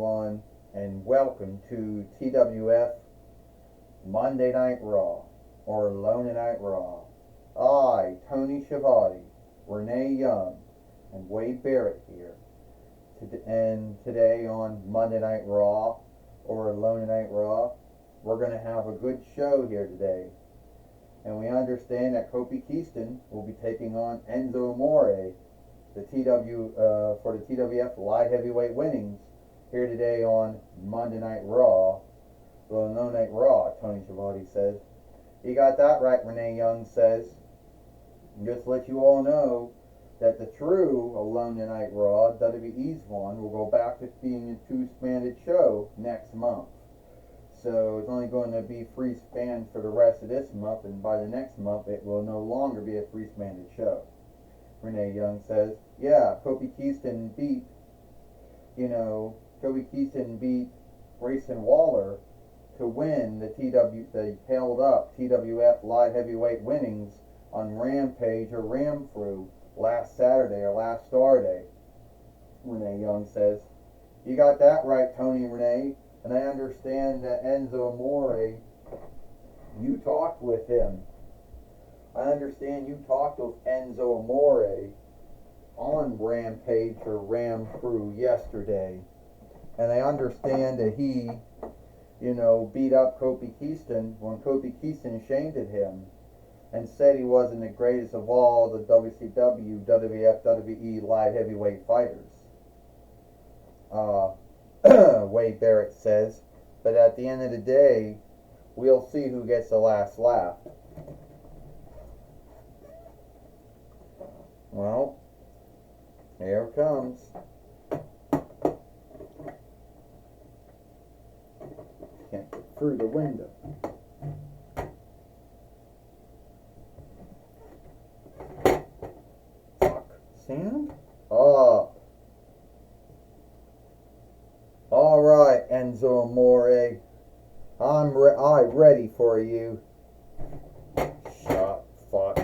everyone, and welcome to TWF Monday Night Raw, or Alone Night Raw. I, Tony Schiavone, Renee Young, and Wade Barrett here. And today on Monday Night Raw, or Alone Night Raw, we're going to have a good show here today. And we understand that Kofi Kingston will be taking on Enzo Amore, for the TWF Light Heavyweight Winnings here today on Monday Night Raw. Well, Alone Night Raw, Tony Schiavone says. You got that right, Renee Young says. And just to let you all know that the true Alone Night Raw, WWE's one, will go back to being a two-spanned show next month. So it's only going to be free span for the rest of this month, and by the next month it will no longer be a free spanned show. Renee Young says, yeah, Kofi Kingston beat Grayson Waller to win the held up TWF Light Heavyweight Winnings on Rampage or Ramfru last Saturday or last Star Day. Renee Young says, you got that right, Tony Renee. And I understand that Enzo Amore, you talked with him. I understand you talked with Enzo Amore on Rampage or Ramfru yesterday. And I understand that he, beat up Kofi Kingston when Kofi Kingston shamed at him and said he wasn't the greatest of all the WCW, WWF, WWE light heavyweight fighters. Wade Barrett says, but at the end of the day, we'll see who gets the last laugh. Well, here it comes. Can't get through the window. Fuck. Sound? Up. All right, Enzo Amore. I'm ready for you. Shut fuck.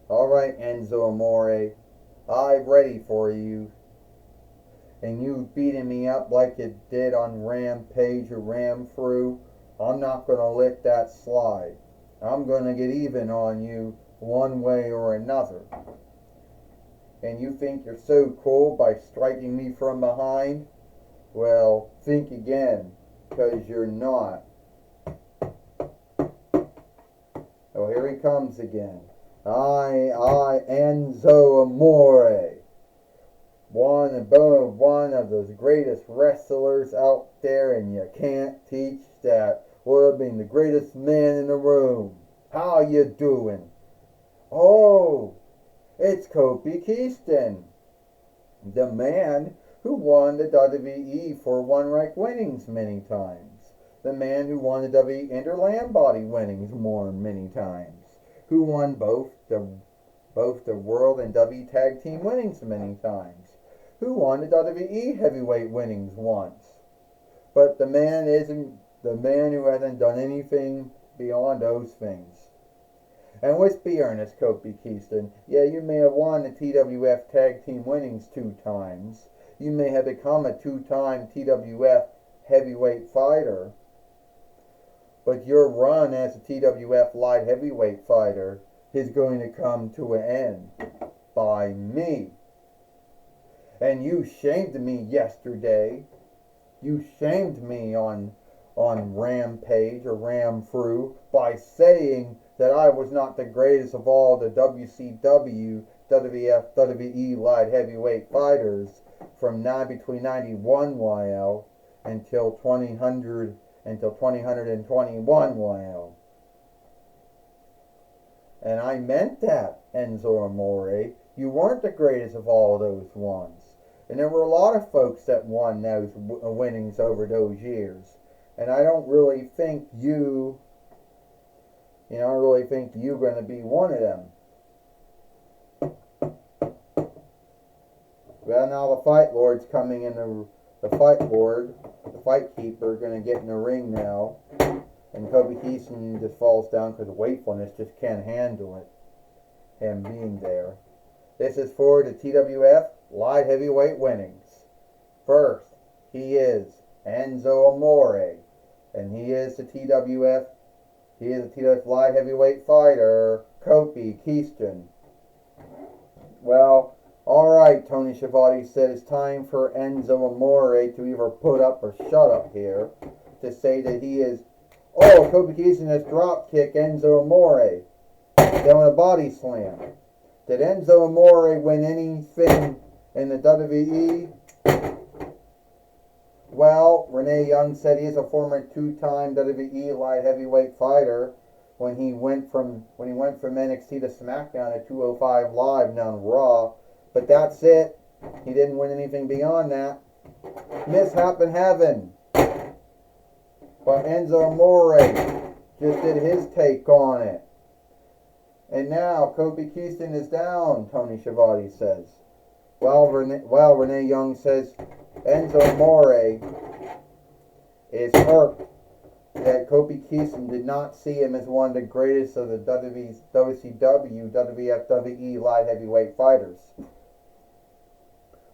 All right, Enzo Amore. I'm ready for you. And you beating me up like you did on Rampage or Ramfru, I'm not going to let that slide. I'm going to get even on you one way or another. And you think you're so cool by striking me from behind? Well, think again, because you're not. Oh, here he comes again. I, Enzo Amore. One of those greatest wrestlers out there, and you can't teach that. Well, being the greatest man in the room. How you doing? Oh, it's Kofi Kingston, the man who won the WWE 4-1 rank winnings many times. The man who won the WWE Interland Body winnings many times. Who won both the World and WWE Tag Team winnings many times. Who won the WWE Heavyweight winnings once. But the man who hasn't done anything beyond those things. And let's be earnest, Kofi Kingston. Yeah, you may have won the TWF Tag Team winnings 2 times. You may have become a 2-time TWF heavyweight fighter. But your run as a TWF light heavyweight fighter is going to come to an end by me. And you shamed me yesterday. You shamed me on Rampage or Ramfru by saying that I was not the greatest of all the WCW, WWF, WWE light heavyweight fighters from between 91 YL until 2021 YL. And I meant that, Enzo Amore. You weren't the greatest of all those ones. And there were a lot of folks that won those winnings over those years. And I don't really think you're going to be one of them. Well, now the Fight Lord's coming in the Fight Lord, the Fight Keeper, going to get in the ring now. And Kofi Kingston just falls down because the wakefulness just can't handle it. Him being there. This is for the TWF Light Heavyweight Winnings. First, he is Enzo Amore, and he is the TWF light heavyweight fighter, Kofi Kingston. Well, alright, Tony Schiavone said it's time for Enzo Amore to either put up or shut up here to say that he is, oh, Kofi Kingston has drop kick Enzo Amore. Then with a body slam. Did Enzo Amore win anything in the WWE? Well, Renee Young said he is a former two-time WWE light heavyweight fighter when he went from NXT to SmackDown at 205 Live, now on Raw. But that's it. He didn't win anything beyond that. Mishap in heaven. But Enzo Amore just did his take on it. And now Kofi Kingston is down, Tony Schiavone says. Well, Renee Young says Enzo Amore is hurt that Kofi Kingston did not see him as one of the greatest of the WCW, WWF, WE light heavyweight fighters.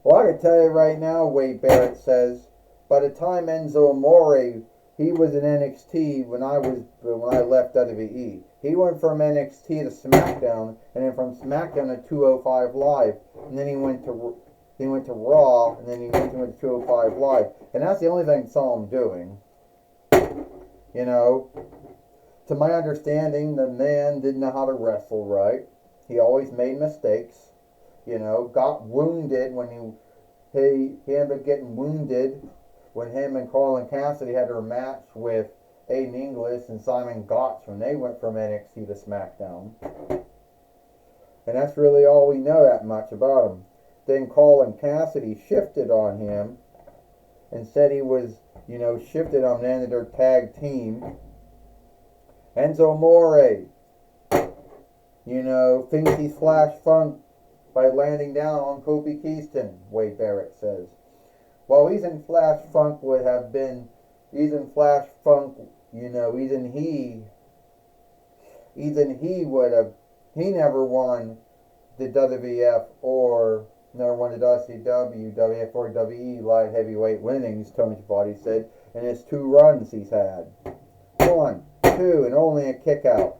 Well, I can tell you right now, Wade Barrett says, by the time Enzo Amore, he was in NXT when I left WWE. He went from NXT to SmackDown, and then from SmackDown to 205 Live, and then he went to Raw, and then he went to 205 Live, and that's the only thing I saw him doing. You know, to my understanding, the man didn't know how to wrestle right. He always made mistakes. You know, got wounded when he ended up getting wounded when him and Carlin Cassidy had their match with Aiden English and Simon Gotch when they went from NXT to SmackDown. And that's really all we know that much about him. Then Carlin Cassidy shifted on him and said he was, shifted on the end of their tag team. Enzo Amore, thinks he's Flash Funk by landing down on Kofi Kingston, Wade Barrett says. Well, even Flash Funk would have been, even he never won the WWF or never won the WCW, WF or WE light heavyweight winnings, Tony Schiavone said, in his 2 runs he's had. 1, 2, and only a kick out.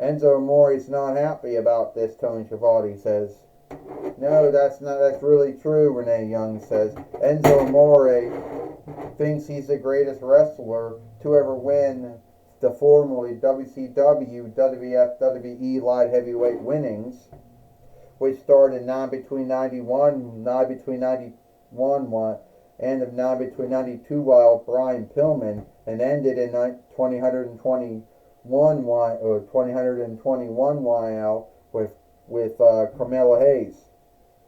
Enzo Amore's not happy about this, Tony Schiavone says. No, that's really true, Renee Young says. Enzo Amore thinks he's the greatest wrestler to ever win the formerly WCW, WWF, WE light heavyweight winnings, which started between 91 and of 92 while Brian Pillman, and ended in 2021 while with Carmelo Hayes.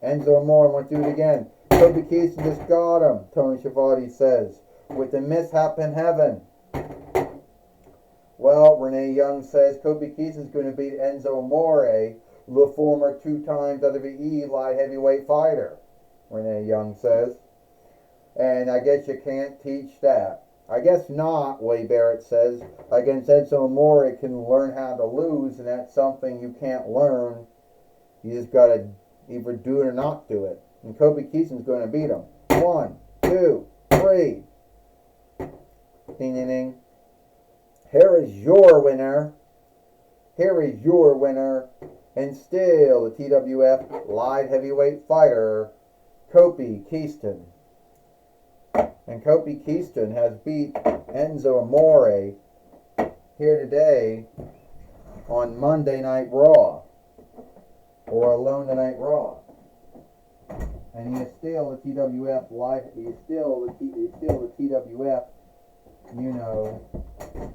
Enzo Amore went through it again. Kofi Kingston just got him, Tony Schiavone says, with the mishap in heaven. Well, Renee Young says Kofi Kingston's going to beat Enzo Amore, the former 2-time WWE light heavyweight fighter, Renee Young says. And I guess you can't teach that. I guess not, Wade Barrett says. Against Enzo Amore can learn how to lose, and that's something you can't learn. You just got to either do it or not do it. And Kofi Kingston's going to beat him. 1, 2, 3. Ding, ding, ding. Here is your winner. Here is your winner. And still the TWF light heavyweight fighter, Kofi Kingston. And Kofi Kingston has beat Enzo Amore here today on Monday Night Raw. Or Alone Tonight Raw. And he is still the TWF light, he is still the TWF,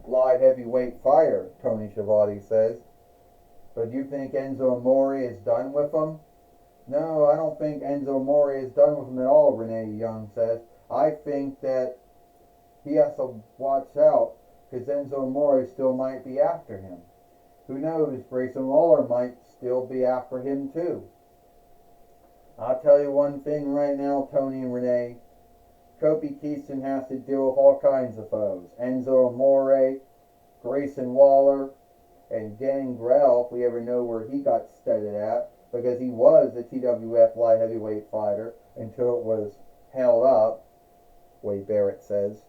light heavyweight fighter, Tony Schiavone says. But do you think Enzo Amore is done with him? No, I don't think Enzo Amore is done with him at all, Renee Young says. I think that he has to watch out because Enzo Amore still might be after him. Who knows, Grayson Waller might still be after him too. I'll tell you one thing right now, Tony and Renee. Kofi Kingston has to deal with all kinds of foes. Enzo Amore, Grayson Waller, and Gangrel, if we ever know where he got studded at, because he was the TWF light heavyweight fighter until it was held up, Wade Barrett says.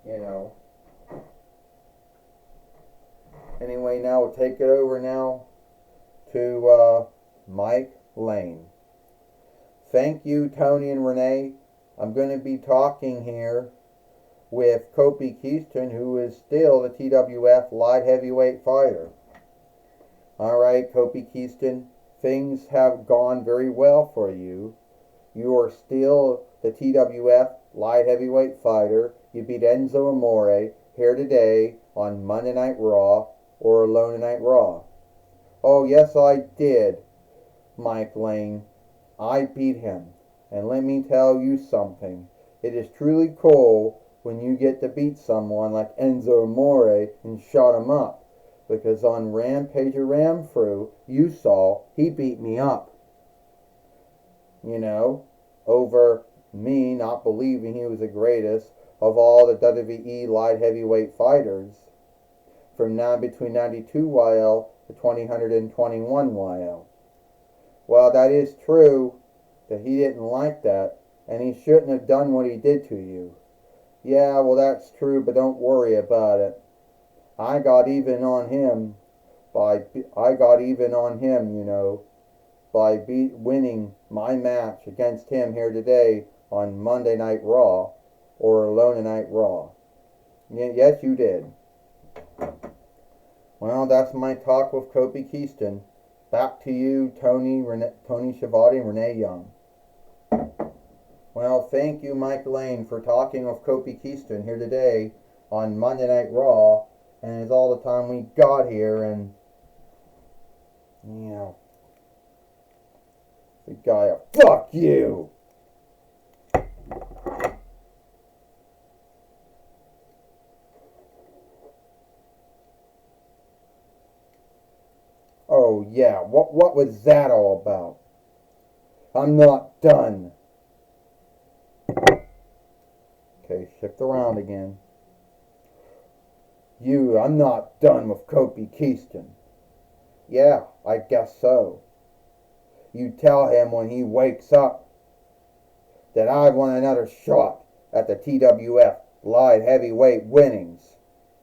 You know. Anyway, now we'll take it over now to Mike Lane. Thank you, Tony and Renee. I'm going to be talking here with Kofi Kingston, who is still the TWF light heavyweight fighter. Alright, Kofi Kingston, things have gone very well for you. You are still the TWF light heavyweight fighter. You beat Enzo Amore here today on Monday Night Raw or Alone Night Raw. Oh, yes, I did, Mike Lane. I beat him. And let me tell you something. It is truly cool when you get to beat someone like Enzo Amore and shut him up. Because on Rampage or Ramfru, you saw he beat me up. You know, over me not believing he was the greatest of all the WWE light heavyweight fighters from between 92 YL to 2021 YL. Well, that is true that he didn't like that, and he shouldn't have done what he did to you. Yeah, well, that's true, but don't worry about it. I got even on him, you know, by winning my match against him here today on Monday Night Raw or Alone Night Raw. Yes, you did. Well, that's my talk with Kofi Kingston. Back to you, Tony Schiavone and Renee Young. Well, thank you, Mike Lane, for talking with Kofi Kingston here today on Monday Night Raw. And it's all the time we got here, and yeah, the guy, fuck you. Oh yeah, what was that all about? I'm not done. Okay, shift around again. I'm not done with Kofi Kingston. Yeah, I guess so. You tell him when he wakes up that I want another shot at the TWF light heavyweight winnings.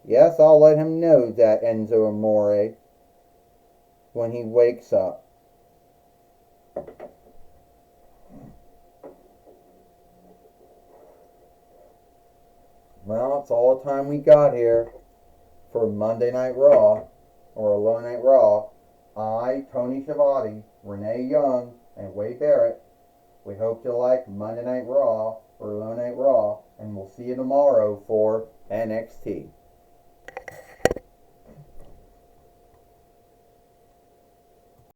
Yes, I'll let him know that, Enzo Amore, when he wakes up. Well, it's all the time we got here for Monday Night Raw or Alone Night Raw. I, Tony Schiavone, Renee Young, and Wade Barrett, we hope you like Monday Night Raw or Alone Night Raw, and we'll see you tomorrow for NXT.